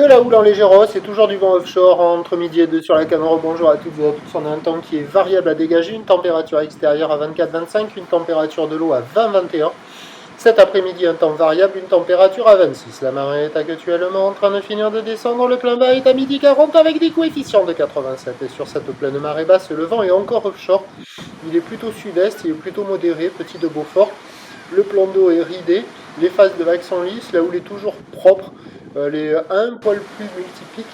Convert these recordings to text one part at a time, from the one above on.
De la houle en légéros, c'est toujours du vent offshore entre midi et 2 sur la Camaro. Bonjour à toutes et à tous. On a un temps qui est variable à dégager, une température extérieure à 24-25, une température de l'eau à 20-21. Cet après-midi, un temps variable, une température à 26. La marée est actuellement en train de finir de descendre. Le plein bas est à midi 40 avec des coefficients de 87. Et sur cette pleine marée basse, le vent est encore offshore. Il est plutôt sud-est, il est plutôt modéré, petit de Beaufort. Le plan d'eau est ridé, les phases de vagues sont lisses, la houle est toujours propre. Elle est un poil plus multiplique,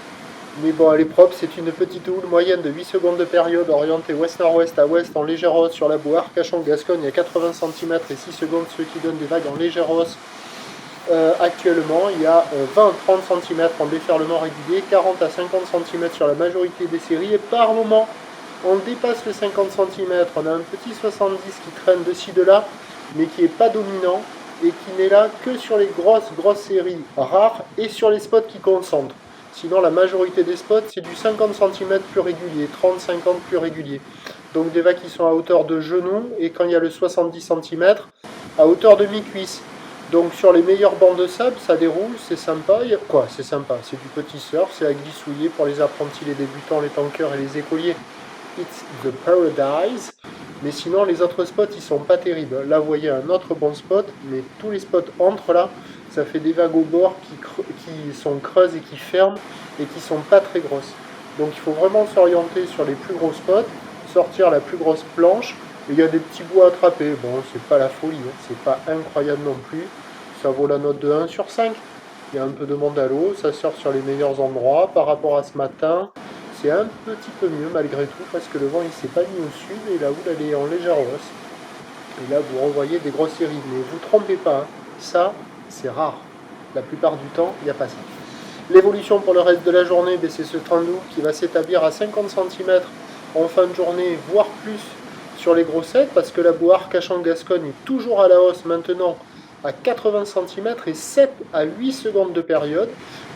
mais bon, elle est propre. C'est une petite houle moyenne de 8 secondes de période, orientée ouest-nord-ouest à ouest en légère hausse sur la boue Arcachon-Gascogne à 80 cm et 6 secondes, ce qui donne des vagues en légère hausse. Actuellement, il y a 20-30 cm en déferlement régulier, 40 à 50 cm sur la majorité des séries, et par moment, on dépasse les 50 cm. On a un petit 70 qui traîne de ci de là, mais qui n'est pas dominant et qui n'est là que sur les grosses séries rares et sur les spots qui concentrent. Sinon, la majorité des spots, c'est du 50 cm plus régulier, 30-50 plus régulier. Donc des vagues qui sont à hauteur de genou, et quand il y a le 70 cm, à hauteur de mi-cuisse. Donc sur les meilleurs bancs de sable, ça déroule, c'est sympa. C'est sympa, c'est du petit surf, c'est à glissouiller pour les apprentis, les débutants, les tankers et les écoliers. It's the paradise. Mais sinon, les autres spots, ils sont pas terribles. Là, vous voyez un autre bon spot, mais tous les spots entrent là. Ça fait des vagues au bord qui sont creuses et qui ferment et qui sont pas très grosses. Donc il faut vraiment s'orienter sur les plus gros spots, sortir la plus grosse planche. Et il y a des petits bouts à attraper. Bon, c'est pas la folie, hein. C'est pas incroyable non plus. Ça vaut la note de 1 sur 5. Il y a un peu de monde à l'eau, ça sort sur les meilleurs endroits. Par rapport à ce matin, c'est un petit peu mieux malgré tout parce que le vent il s'est pas mis au sud et la houle elle est en légère hausse. Et là vous revoyez des grosses séries, mais vous trompez pas, hein. Ça c'est rare. La plupart du temps, il n'y a pas ça. L'évolution pour le reste de la journée, c'est ce train d'eau qui va s'établir à 50 cm en fin de journée, voire plus sur les grossettes, parce que la boue Arcachon-Gascogne est toujours à la hausse maintenant à 80 cm et 7 à 8 secondes de période.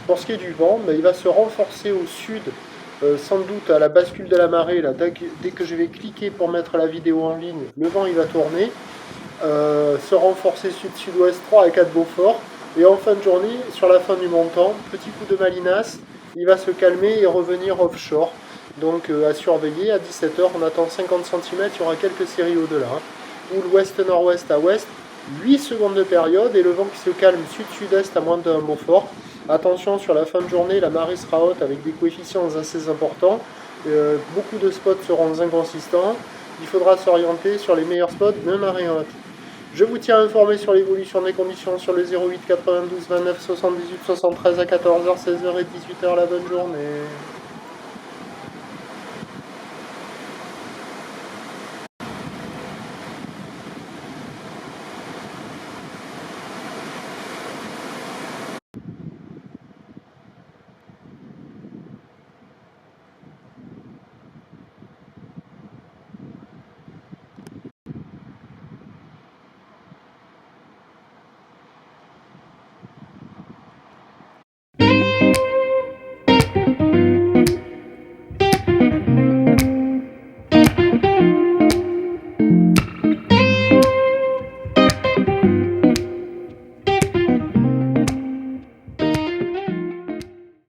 Pour ce qui est du vent, il va se renforcer au sud, sans doute à la bascule de la marée. Là, dès que je vais cliquer pour mettre la vidéo en ligne, le vent il va tourner, se renforcer sud-sud-ouest 3 à 4 Beaufort. Et en fin de journée, sur la fin du montant, petit coup de Malinas, il va se calmer et revenir offshore. Donc à surveiller, à 17h, on attend 50 cm, il y aura quelques séries au-delà. Houle ouest-nord-ouest à ouest, 8 secondes de période, et le vent qui se calme sud-sud-est à moins de 1 Beaufort. Attention, sur la fin de journée, la marée sera haute avec des coefficients assez importants. Beaucoup de spots seront inconsistants. Il faudra s'orienter sur les meilleurs spots de marée haute. Je vous tiens informé sur l'évolution des conditions sur le 08 92 29 78 73 à 14h, 16h et 18h. La bonne journée.